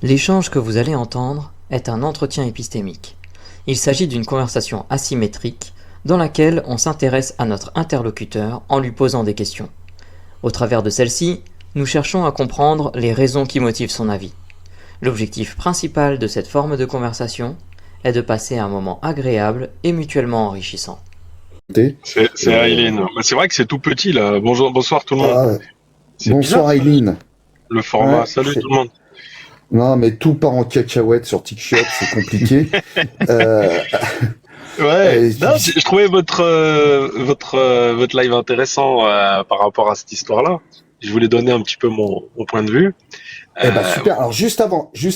L'échange que vous allez entendre est un entretien épistémique. Il s'agit d'une conversation asymétrique dans laquelle on s'intéresse à notre interlocuteur en lui posant des questions. Au travers de celle-ci, nous cherchons à comprendre les raisons qui motivent son avis. L'objectif principal de cette forme de conversation est de passer un moment agréable et mutuellement enrichissant. C'est Aileen. C'est vrai que c'est tout petit là. Bonsoir tout le monde. Bonsoir Aileen. Le format. Ouais, Salut tout le monde. Non, mais tout part en cacahuète sur TikTok, c'est compliqué. Ouais. Non, je trouvais votre live intéressant par rapport à cette histoire-là. Je voulais donner un petit peu mon point de vue. Super. Alors juste avant, je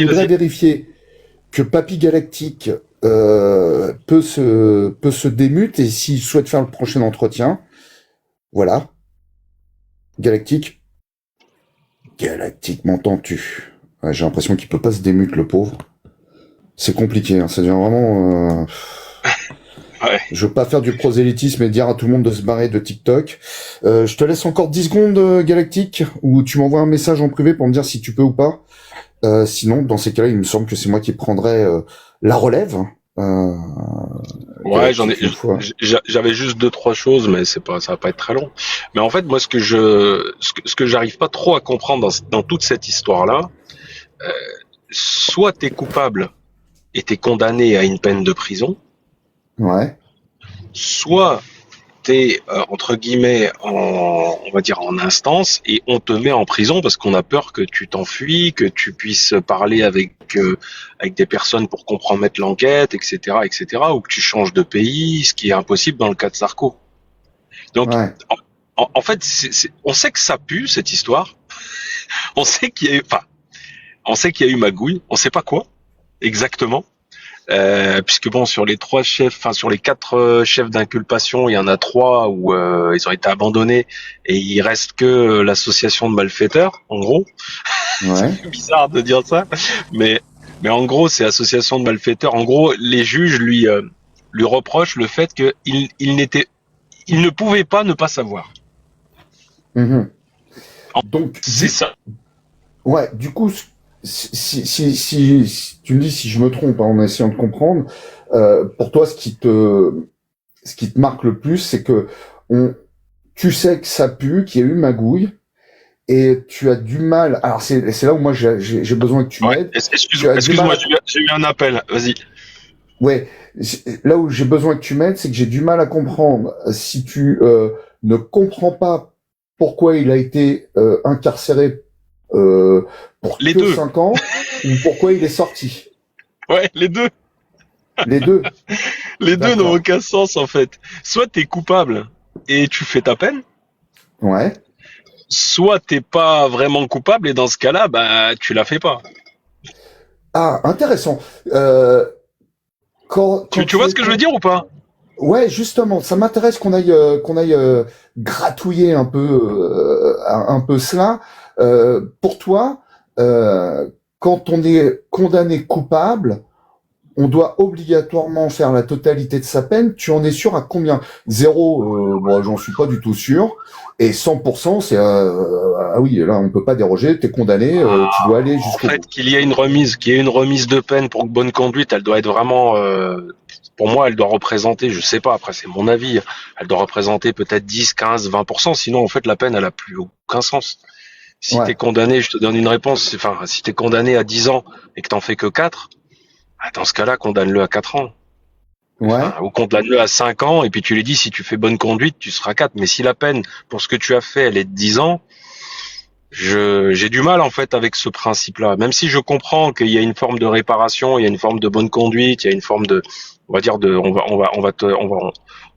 voudrais vérifier que Papy Galactique peut se démute et s'il souhaite faire le prochain entretien. Voilà. Galactique, m'entends-tu? Ouais, j'ai l'impression qu'il peut pas se démute, le pauvre. C'est compliqué, hein, ça devient vraiment... Ouais. Je veux pas faire du prosélytisme et dire à tout le monde de se barrer de TikTok. Je te laisse encore 10 secondes, Galactique, ou tu m'envoies un message en privé pour me dire si tu peux ou pas. Sinon, dans ces cas-là, il me semble que c'est moi qui prendrai la relève. Ouais, j'avais juste 2-3 choses, mais ça va pas être très long. Mais en fait, moi, ce que j'arrive pas trop à comprendre dans toute cette histoire-là, soit t'es coupable et t'es condamné à une peine de prison. Ouais. Soit t'es entre guillemets on va dire en instance et on te met en prison parce qu'on a peur que tu t'enfuis, que tu puisses parler avec des personnes pour compromettre l'enquête, etc., ou que tu changes de pays, ce qui est impossible dans le cas de Sarko. Donc, ouais. En fait, on sait que ça pue cette histoire. On sait qu'il y a eu magouille. On sait pas quoi exactement. Puisque bon, sur les 4 chefs d'inculpation, il y en a 3 où ils ont été abandonnés et il reste que l'association de malfaiteurs, en gros. Ouais. C'est bizarre de dire ça, mais en gros, c'est association de malfaiteurs. En gros, les juges lui reprochent le fait qu'il ne pouvait pas ne pas savoir. Mmh. Donc c'est ça. Ouais, du coup. Si tu me dis si je me trompe, hein, en essayant de comprendre, pour toi, ce qui te marque le plus, c'est que tu sais que ça pue, qu'il y a eu magouille, et tu as du mal. Alors c'est là où moi j'ai besoin que tu m'aides. Excuse-moi, j'ai eu un appel. Vas-y. Ouais, là où j'ai besoin que tu m'aides, c'est que j'ai du mal à comprendre si tu ne comprends pas pourquoi il a été incarcéré. Pour les que deux. 5 ans, ou pourquoi il est sorti? Ouais, les deux. Les deux. Les deux n'ont aucun sens, en fait. Soit t'es coupable et tu fais ta peine. Ouais. Soit t'es pas vraiment coupable et dans ce cas-là, bah, tu la fais pas. Ah, intéressant. Tu vois ce que je veux dire ou pas? Ouais, justement, ça m'intéresse qu'on aille gratouiller un peu cela. Pour toi, quand on est condamné coupable, on doit obligatoirement faire la totalité de sa peine. Tu en es sûr à combien? 0, bon, j'en suis pas du tout sûr. Et 100%, c'est ah oui, là on peut pas déroger. T'es condamné, tu dois aller jusqu'au bout. En fait, qu'il y ait une remise de peine pour bonne conduite, elle doit être vraiment. Pour moi, elle doit représenter, je sais pas, après c'est mon avis, elle doit représenter peut-être 10, 15, 20%. Sinon, en fait, la peine, elle a plus aucun sens. Si t'es condamné, je te donne une réponse, si t'es condamné à 10 ans et que t'en fais que 4, dans ce cas-là, condamne-le à 4 ans. Ouais. Ou condamne-le à 5 ans et puis tu lui dis si tu fais bonne conduite, tu seras 4. Mais si la peine pour ce que tu as fait, elle est de 10 ans, j'ai du mal en fait avec ce principe-là. Même si je comprends qu'il y a une forme de réparation, il y a une forme de bonne conduite, il y a une forme de, on va dire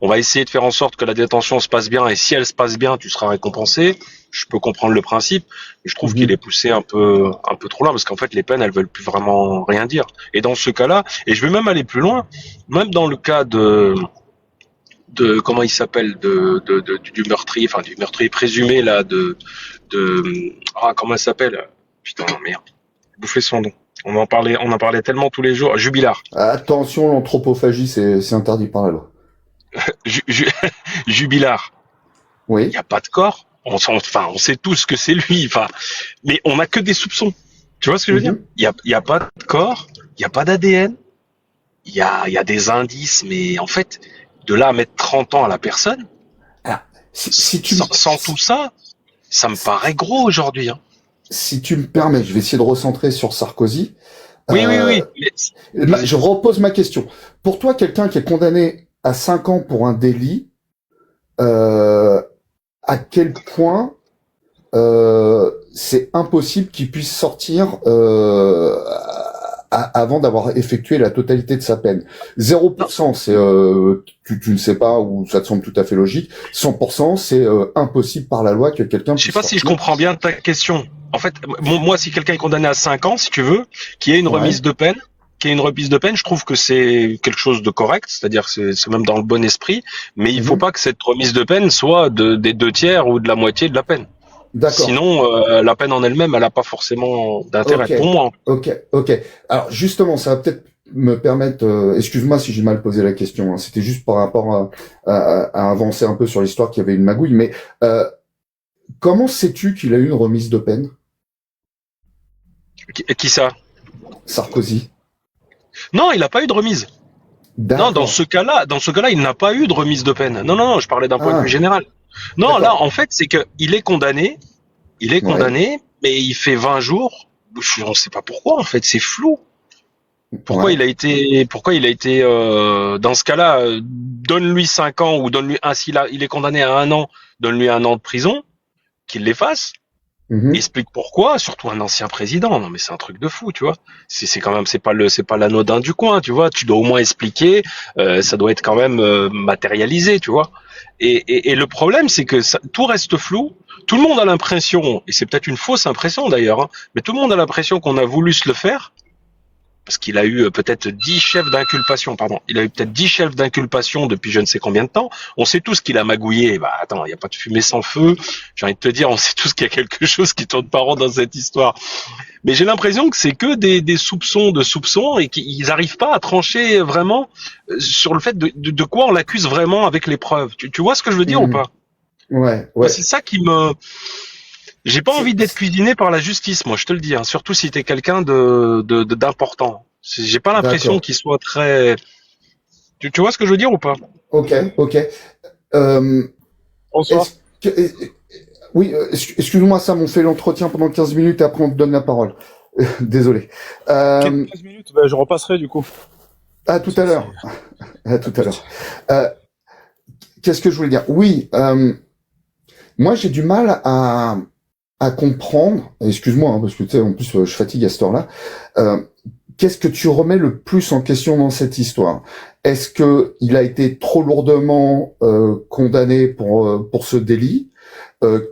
on va essayer de faire en sorte que la détention se passe bien et si elle se passe bien, tu seras récompensé. Je peux comprendre le principe, mais je trouve qu'il est poussé un peu trop loin parce qu'en fait les peines elles veulent plus vraiment rien dire. Et dans ce cas-là, et je vais même aller plus loin, même dans le cas de comment il s'appelle du meurtrier présumé là comment elle s'appelle, putain merde, bouffé son nom. On en parlait tellement tous les jours. Jubilard. Attention, l'anthropophagie c'est interdit par la loi. Jubilard. Oui. Il y a pas de corps. On sait tous que c'est lui. Mais on n'a que des soupçons. Tu vois ce que je veux dire? Il y a pas de corps, il y a pas d'ADN, il y a des indices, mais en fait, de là à mettre 30 ans à la personne, Alors, si tu, sans tout ça, ça me paraît gros aujourd'hui, hein. si tu me permets, je vais essayer de recentrer sur Sarkozy. Oui, oui, Euh, oui. je repose ma question. Pour toi, quelqu'un qui est condamné à 5 ans pour un délit, euh, à quel point c'est impossible qu'il puisse sortir avant d'avoir effectué la totalité de sa peine. 0%, c'est tu ne sais pas, ou ça te semble tout à fait logique. 100%, c'est impossible par la loi que quelqu'un Je sais puisse pas si je sortir. comprends bien ta question. En fait, moi, si quelqu'un est condamné à 5 ans, si tu veux, qu'il y ait une Ouais. remise de peine, je trouve que c'est quelque chose de correct, c'est-à-dire que c'est même dans le bon esprit, mais il faut Mhm. pas que cette remise de peine soit des 2 tiers ou de la moitié de la peine. D'accord. Sinon, la peine en elle-même, elle n'a pas forcément d'intérêt, Ok. pour moi. Ok. Alors justement, ça va peut-être me permettre. Excuse-moi si j'ai mal posé la question. Hein, c'était juste par rapport à avancer un peu sur l'histoire qu'il y avait une magouille. Mais comment sais-tu qu'il a eu une remise de peine, Qui ça? Sarkozy? Non, il n'a pas eu de remise. Non, D'accord. dans ce cas-là, il n'a pas eu de remise de peine. Non, non, non, je parlais d'un point de vue Ah, général. Non, là, d'accord. en fait, c'est que il est Ouais. condamné, mais il fait 20 jours. On ne sait pas pourquoi, en fait, c'est flou. Ouais. Pourquoi il a été, dans ce cas-là, donne-lui 5 ans ou donne-lui il est condamné à 1 an, donne-lui 1 an de prison, qu'il l'efface. Mhm. Explique pourquoi, surtout un ancien président. Non, mais c'est un truc de fou, tu vois. C'est quand même, c'est pas l'anodin du coin, tu vois. Tu dois au moins expliquer, ça doit être quand même matérialisé, tu vois. Et le problème, c'est que tout reste flou. Tout le monde a l'impression, et c'est peut-être une fausse impression d'ailleurs, hein, mais tout le monde a l'impression qu'on a voulu se le faire, parce qu'il a eu peut-être 10 chefs d'inculpation, pardon. Il a eu peut-être 10 chefs d'inculpation depuis je ne sais combien de temps. On sait tous qu'il a magouillé. Bah, attends, il n'y a pas de fumée sans feu. J'ai envie de te dire, on sait tous qu'il y a quelque chose qui tourne pas rond dans cette histoire. Mais j'ai l'impression que c'est que des soupçons de soupçons et qu'ils n'arrivent pas à trancher vraiment sur le fait de quoi on l'accuse vraiment avec les preuves. Tu vois ce que je veux dire ou Mhm. pas? Ouais. Moi, Ouais. c'est ça qui me... J'ai pas envie d'être C'est- cuisiné par la justice, moi, je te le dis, hein, surtout si t'es quelqu'un d'important. J'ai pas l'impression D'accord. qu'il soit très... Tu vois ce que je veux dire ou pas? Ok. Euh, Bonsoir. est-ce que oui, excuse-moi, Sam, on fait l'entretien pendant 15 minutes et après on te donne la parole. Désolé. Ok, Euh, 15 minutes, bah, je repasserai du coup. à tout Parce à que c'est l'heure. À à tout à tout. l'heure. Euh, qu'est-ce que je voulais dire? Oui, moi j'ai du mal à comprendre. Excuse-moi, hein, parce que tu sais, en plus je fatigue à cette heure-là. Euh, qu'est-ce que tu remets le plus en question dans cette histoire? Est-ce que il a été trop lourdement condamné pour ce délit?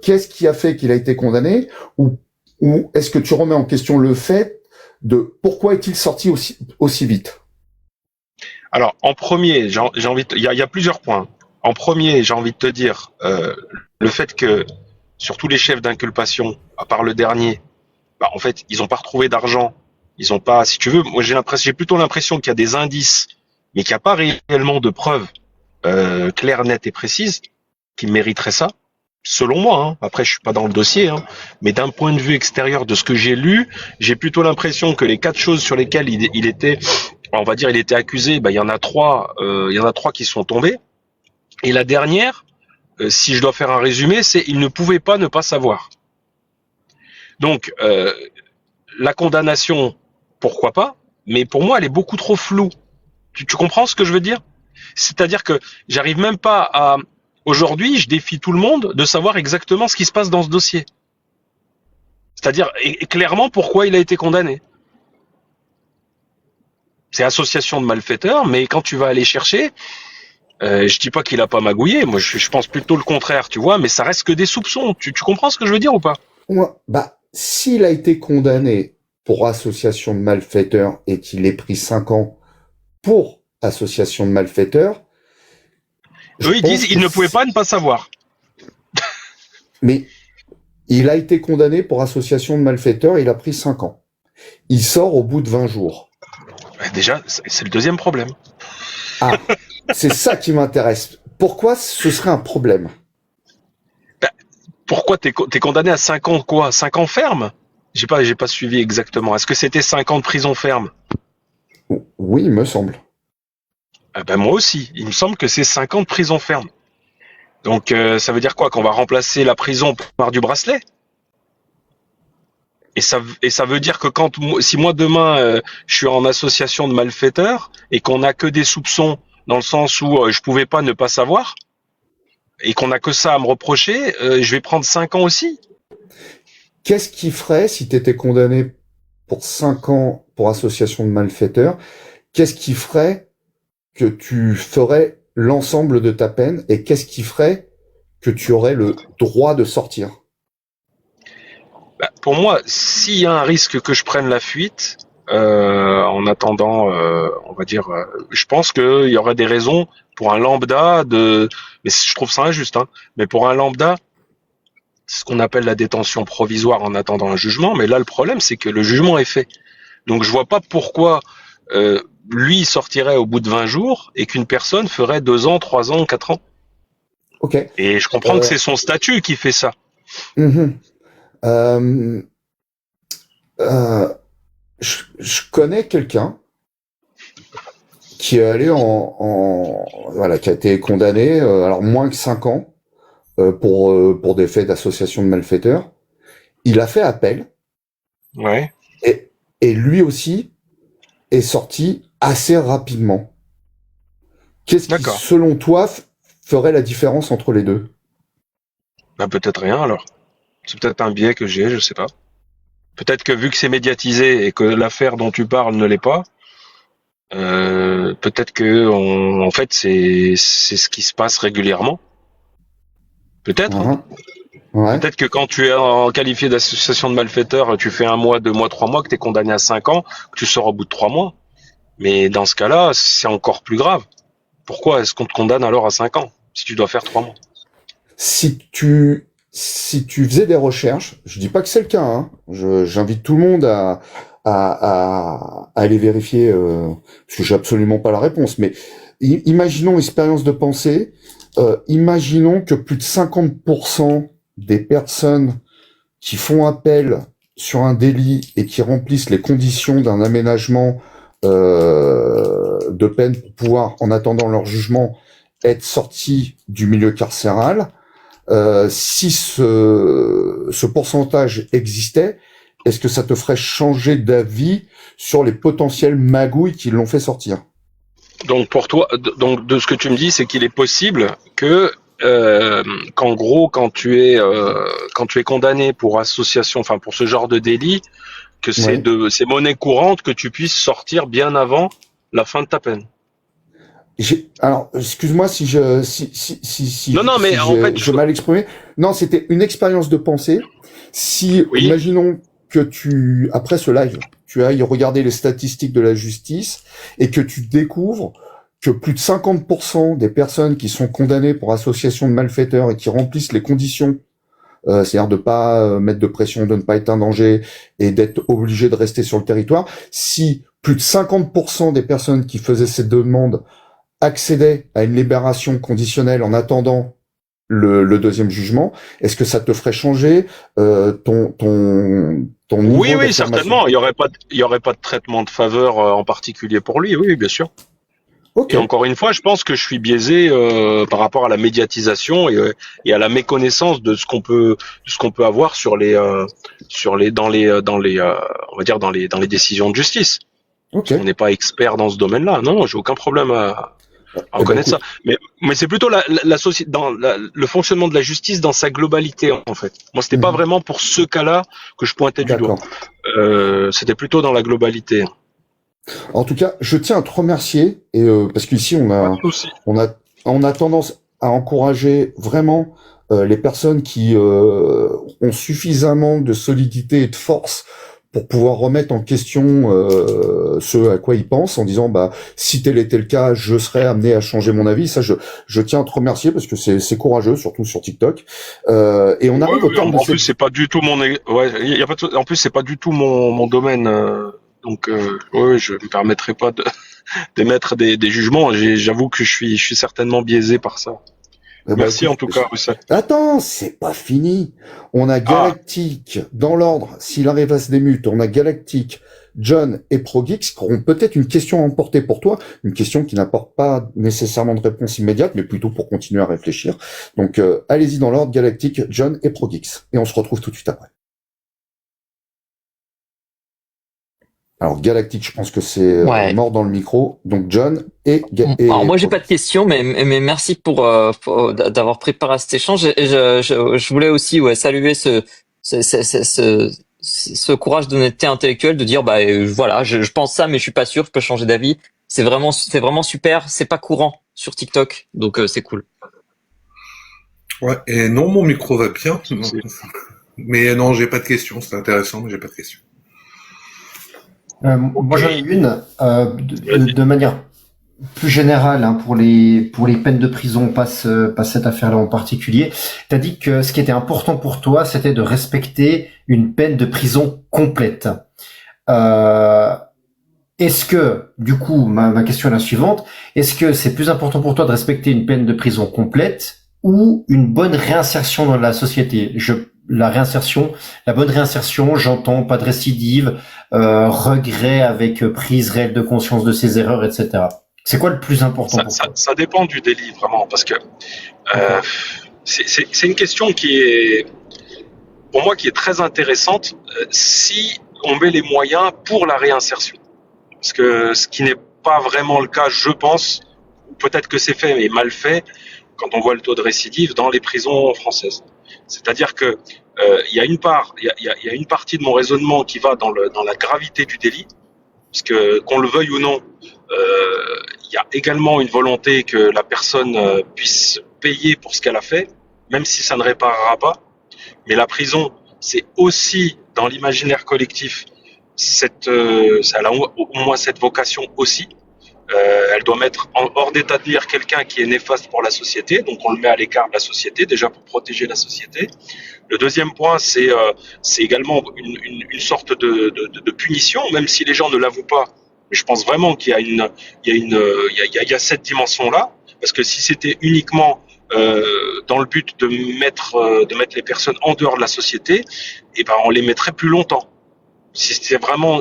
Qu'est-ce qui a fait qu'il a été condamné? Ou est-ce que tu remets en question le fait de pourquoi est-il sorti aussi vite? Alors, en premier, j'ai envie il y a plusieurs points. En premier, j'ai envie de te dire, le fait que sur tous les chefs d'inculpation, à part le dernier, bah, en fait, ils n'ont pas retrouvé d'argent. Ils ont pas, si tu veux, moi j'ai plutôt l'impression qu'il y a des indices, mais qu'il n'y a pas réellement de preuves claires, nettes et précises qui mériteraient ça. Selon moi, hein. Après je suis pas dans le dossier, hein. Mais d'un point de vue extérieur de ce que j'ai lu, j'ai plutôt l'impression que les 4 choses sur lesquelles il était, on va dire, il était accusé, bah, il y en a trois qui sont tombées. Et la dernière, si je dois faire un résumé, c'est il ne pouvait pas ne pas savoir. Donc la condamnation, pourquoi pas, mais pour moi elle est beaucoup trop floue. Tu comprends ce que je veux dire? C'est-à-dire que j'arrive même pas à... Aujourd'hui, je défie tout le monde de savoir exactement ce qui se passe dans ce dossier. C'est-à-dire et clairement pourquoi il a été condamné. C'est association de malfaiteurs, mais quand tu vas aller chercher, je dis pas qu'il a pas magouillé, moi je pense plutôt le contraire, tu vois, mais ça reste que des soupçons. Tu comprends ce que je veux dire ou pas? Moi, bah, s'il a été condamné pour association de malfaiteurs et qu'il ait pris 5 ans pour association de malfaiteurs, je Eux ils pense disent que il ne pouvait pas ne pas savoir. mais il a été condamné pour association de malfaiteurs, il a pris 5 ans. Il sort au bout de 20 jours. Déjà, c'est le deuxième problème. Ah, c'est ça qui m'intéresse. Pourquoi ce serait un problème? Pourquoi t'es condamné à 5 ans quoi? 5 ans ferme? J'ai pas suivi exactement. Est-ce que c'était 5 ans de prison ferme? Oui, il me semble. Ah ben moi aussi. Il me semble que c'est 5 ans de prison ferme. Donc ça veut dire quoi? Qu'on va remplacer la prison par du bracelet? Et ça veut dire que si moi demain je suis en association de malfaiteurs et qu'on n'a que des soupçons dans le sens où je pouvais pas ne pas savoir et qu'on n'a que ça à me reprocher, je vais prendre 5 ans aussi. Qu'est-ce qui ferait si tu étais condamné pour 5 ans pour association de malfaiteurs? Qu'est-ce qui ferait que tu ferais l'ensemble de ta peine et qu'est-ce qui ferait que tu aurais le droit de sortir? Bah, pour moi, s'il y a un risque que je prenne la fuite, en attendant, on va dire, je pense qu'il y aurait des raisons pour un lambda mais je trouve ça injuste, hein, mais pour un lambda, c'est ce qu'on appelle la détention provisoire en attendant un jugement. Mais là, le problème, c'est que le jugement est fait. Donc, je vois pas pourquoi lui sortirait au bout de 20 jours et qu'une personne ferait 2 ans, 3 ans, 4 ans. Ok. Et je comprends que c'est son statut qui fait ça. Mhm. Euh, euh, je connais quelqu'un qui est allé voilà, qui a été condamné, alors moins que 5 ans pour des faits d'association de malfaiteurs. Il a fait appel Ouais. et lui aussi est sorti assez rapidement. Qu'est-ce qui, D'accord. selon toi, ferait la différence entre les deux? Bah, peut-être rien alors. C'est peut-être un biais que j'ai, je sais pas. Peut-être que vu que c'est médiatisé et que l'affaire dont tu parles ne l'est pas, peut-être que en fait c'est ce qui se passe régulièrement. Peut-être. Hein. Hein. Ouais. Peut-être que quand tu es qualifié d'association de malfaiteurs, tu fais 1 mois, 2 mois, 3 mois, que tu es condamné à 5 ans, que tu sors au bout de 3 mois. Mais dans ce cas-là, c'est encore plus grave. Pourquoi est-ce qu'on te condamne alors à 5 ans si tu dois faire 3 mois? Si tu faisais des recherches, je dis pas que c'est le cas, hein. J'invite tout le monde à aller vérifier, parce que j'ai absolument pas la réponse, mais imaginons expérience de pensée, imaginons que plus de 50% des personnes qui font appel sur un délit et qui remplissent les conditions d'un aménagement de peine pour pouvoir, en attendant leur jugement, être sortis du milieu carcéral. Si ce pourcentage existait, est-ce que ça te ferait changer d'avis sur les potentielles magouilles qui l'ont fait sortir? Donc pour toi, donc de ce que tu me dis, c'est qu'il est possible que qu'en gros, quand tu es condamné pour association, enfin pour ce genre de délit, que Ouais. c'est monnaie courante que tu puisses sortir bien avant la fin de ta peine. Alors, excuse-moi si je si Non, non, mais en fait, je mal exprimé. Non, c'était une expérience de pensée. Si, oui, imaginons que après ce live, tu ailles regarder les statistiques de la justice et que tu découvres que plus de 50% des personnes qui sont condamnées pour association de malfaiteurs et qui remplissent les conditions, c'est-à-dire de pas mettre de pression, de ne pas être un danger et d'être obligé de rester sur le territoire, si plus de 50% des personnes qui faisaient cette demande accédaient à une libération conditionnelle en attendant le deuxième jugement, est-ce que ça te ferait changer ton niveau oui, oui, d'affirmation? certainement. Il y aurait pas de traitement de faveur en particulier pour lui. Oui, bien sûr. Ok, Et encore une fois, je pense que je suis biaisé par rapport à la médiatisation et à la méconnaissance de ce qu'on peut avoir on va dire dans les décisions de justice. ok. Parce qu'on n'est pas expert dans ce domaine-là. Non, j'ai aucun problème à Eh ben reconnaître ça. écoute, Mais c'est plutôt le fonctionnement de la justice dans sa globalité en fait. Moi, c'était pas mhm, vraiment pour ce cas-là que je pointais du doigt. d'accord. C'était plutôt dans la globalité. En tout cas, je tiens à te remercier et parce qu'ici Pas de souci. on a on a tendance à encourager vraiment les personnes qui ont suffisamment de solidité et de force pour pouvoir remettre en question ce à quoi ils pensent en disant bah si tel était le cas je serais amené à changer mon avis. Ça je tiens à te remercier parce que c'est courageux surtout sur TikTok et on Ouais, arrive au ouais, terme de en plus cette. c'est pas du tout ouais, y a pas en plus c'est pas du tout mon domaine. Donc ouais, je me permettrai pas d'émettre des jugements. J'avoue que je suis certainement biaisé par ça. Merci en tout cas, Roussel. Attends, c'est pas fini. On a Galactique, dans l'ordre, s'il arrive à se démute, on a Galactique, John et ProGeeks qui auront peut-être une question à emporter pour toi, une question qui n'apporte pas nécessairement de réponse immédiate, mais plutôt pour continuer à réfléchir. Donc allez-y dans l'ordre, Galactique, John et ProGeeks. Et on se retrouve tout de suite après. Alors Galactique, je pense que c'est mort dans le micro. Donc John et alors moi j'ai pas de questions, mais merci pour d'avoir préparé cet échange. Et je voulais aussi saluer ce courage d'honnêteté intellectuelle de dire voilà, je pense ça, mais je suis pas sûr, je peux changer d'avis. C'est vraiment super. C'est pas courant sur TikTok, donc c'est cool. Ouais. Et non, mon micro va bien. Mais non, j'ai pas de questions. C'est intéressant, mais j'ai pas de questions. Moi j'en ai une de manière plus générale pour les peines de prison, pas cette affaire-là en particulier. T'as dit que ce qui était important pour toi, c'était de respecter une peine de prison complète. Est-ce que, du coup, ma question est la suivante, est-ce que c'est plus important pour toi de respecter une peine de prison complète ou une bonne réinsertion dans la société? La bonne réinsertion, j'entends pas de récidive, regret avec prise réelle de conscience de ses erreurs, etc. C'est quoi le plus important pour toi? Ça dépend du délit, vraiment, parce que c'est une question qui est, pour moi, qui est très intéressante si on met les moyens pour la réinsertion. Parce que ce qui n'est pas vraiment le cas, je pense, ou peut-être que c'est fait, mais mal fait, quand on voit le taux de récidive dans les prisons françaises. C'est-à-dire que il y a une partie de mon raisonnement qui va dans la gravité du délit, parce que qu'on le veuille ou non, il y a également une volonté que la personne puisse payer pour ce qu'elle a fait, même si ça ne réparera pas. Mais la prison, c'est aussi dans l'imaginaire collectif, elle a au moins cette vocation aussi. Elle doit mettre hors d'état de nuire quelqu'un qui est néfaste pour la société, donc on le met à l'écart de la société, déjà pour protéger la société. Le deuxième point, c'est également une sorte de punition, même si les gens ne l'avouent pas. Mais je pense vraiment qu'il y a cette dimension-là, parce que si c'était uniquement dans le but de mettre les personnes en dehors de la société, on les mettrait plus longtemps. Si c'était vraiment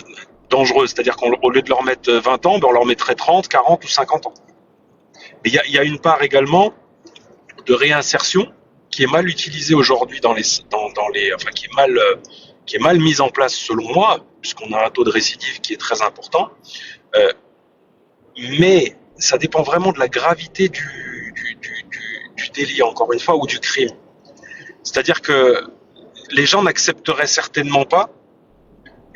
dangereux, c'est-à-dire qu'au lieu de leur mettre 20 ans, on leur mettrait 30, 40 ou 50 ans. Mais il y a une part également de réinsertion qui est mal utilisée aujourd'hui qui est mal mise en place selon moi, puisqu'on a un taux de récidive qui est très important. Mais ça dépend vraiment de la gravité du délit, encore une fois, ou du crime. C'est-à-dire que les gens n'accepteraient certainement pas,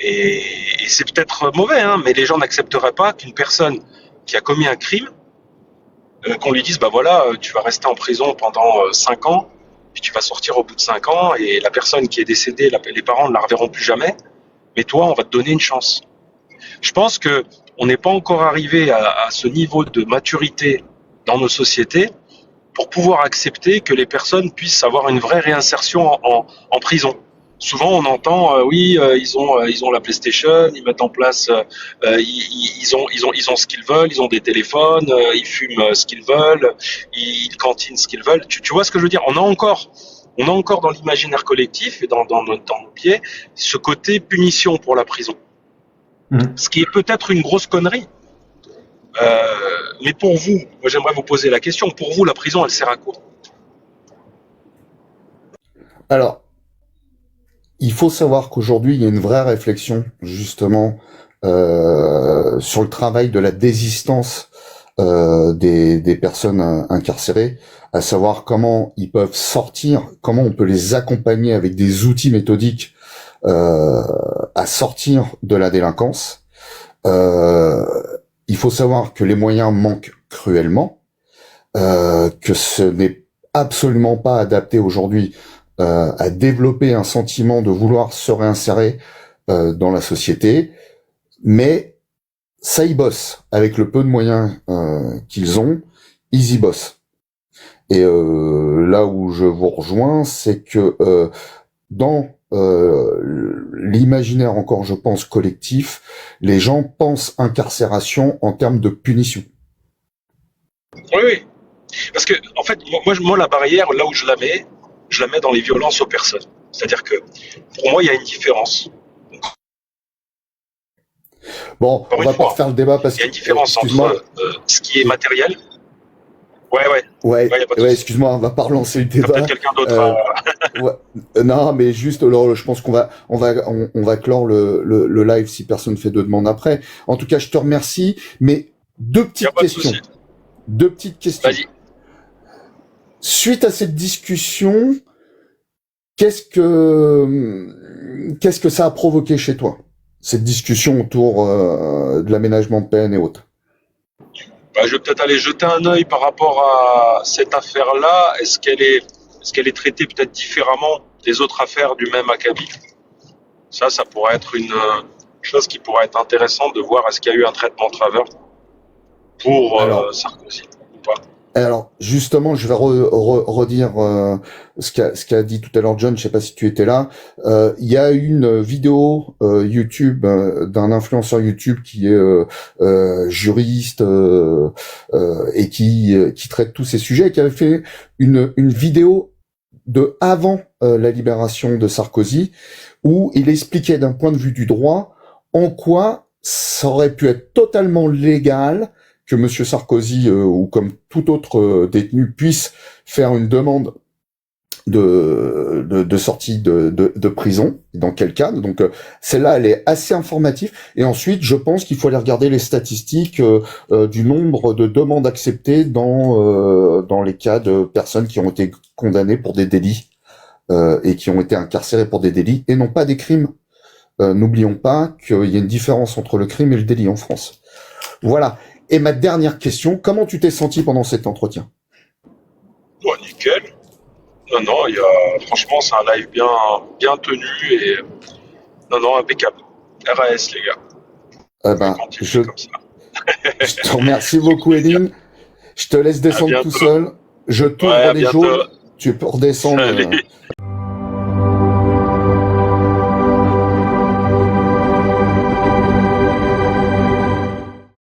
et c'est peut-être mauvais, mais les gens n'accepteraient pas qu'une personne qui a commis un crime, qu'on lui dise, tu vas rester en prison pendant 5 ans, puis tu vas sortir au bout de 5 ans, et la personne qui est décédée, les parents ne la reverront plus jamais, mais toi, on va te donner une chance. Je pense qu'on n'est pas encore arrivé à ce niveau de maturité dans nos sociétés pour pouvoir accepter que les personnes puissent avoir une vraie réinsertion en prison. Souvent, on entend, ils ont la PlayStation, ils mettent en place, ils ont ce qu'ils veulle, ils ont des téléphones, ils fument ce qu'ils veulent, ils cantinent ce qu'ils veulent. Tu vois ce que je veux dire ? On a encore dans l'imaginaire collectif et dans nos pieds ce côté punition pour la prison. Ce qui est peut-être une grosse connerie. Mais pour vous, moi j'aimerais vous poser la question, pour vous, la prison, elle sert à quoi ? Alors, il faut savoir qu'aujourd'hui, il y a une vraie réflexion, justement, sur le travail de la désistance des personnes incarcérées, à savoir comment ils peuvent sortir, comment on peut les accompagner avec des outils méthodiques à sortir de la délinquance. Il faut savoir que les moyens manquent cruellement, que ce n'est absolument pas adapté aujourd'hui à développer un sentiment de vouloir se réinsérer dans la société, mais ça y bosse. Avec le peu de moyens qu'ils ont, ils y bossent. Et là où je vous rejoins, c'est que dans l'imaginaire encore, je pense, collectif, les gens pensent incarcération en termes de punition. Oui. Parce que, en fait, moi, la barrière, là où je la mets dans les violences aux personnes. C'est-à-dire que, pour moi, il y a une différence. Bon, Encore on une va pas fois, refaire le débat parce il y a que, une différence entre ce qui est matériel. Ouais, ouais, ouais, y a pas de ouais, souci. excuse-moi, on va pas relancer le Il y a débat. peut-être quelqu'un d'autre Euh, ouais, non, mais juste, alors, je pense on va clore le live si personne fait de demande après. En tout cas, je te remercie, mais Il n'y a pas de souci. Deux petites questions. Vas-y. Suite à cette discussion, qu'est-ce que ça a provoqué chez toi, cette discussion autour de l'aménagement de peine et autres? Bah, je vais peut-être aller jeter un œil par rapport à cette affaire-là. Est-ce qu'elle est traitée peut-être différemment des autres affaires du même acabit? Ça pourrait être une chose qui pourrait être intéressante de voir est-ce qu'il y a eu un traitement de faveur pour Sarkozy ou pas. Alors, justement, je vais redire ce qu'a dit tout à l'heure John, je sais pas si tu étais là. Il y a une vidéo YouTube d'un influenceur YouTube qui est juriste et qui traite tous ces sujets, et qui avait fait une vidéo de avant la libération de Sarkozy, où il expliquait d'un point de vue du droit en quoi ça aurait pu être totalement légal que Monsieur Sarkozy ou comme tout autre détenu puisse faire une demande de sortie de prison, dans quel cas. Donc celle-là, elle est assez informative. Et ensuite, je pense qu'il faut aller regarder les statistiques du nombre de demandes acceptées dans les cas de personnes qui ont été condamnées pour des délits et qui ont été incarcérées pour des délits et non pas des crimes. N'oublions pas qu'il y a une différence entre le crime et le délit en France. Voilà. Et ma dernière question, comment tu t'es senti pendant cet entretien? Ouais, nickel. Non, franchement, c'est un live bien tenu et non, impeccable. RAS, les gars. Je comme ça. je te remercie beaucoup, Eline. Je te laisse descendre tout seul. Je t'ouvre les jaunes. Tu peux redescendre.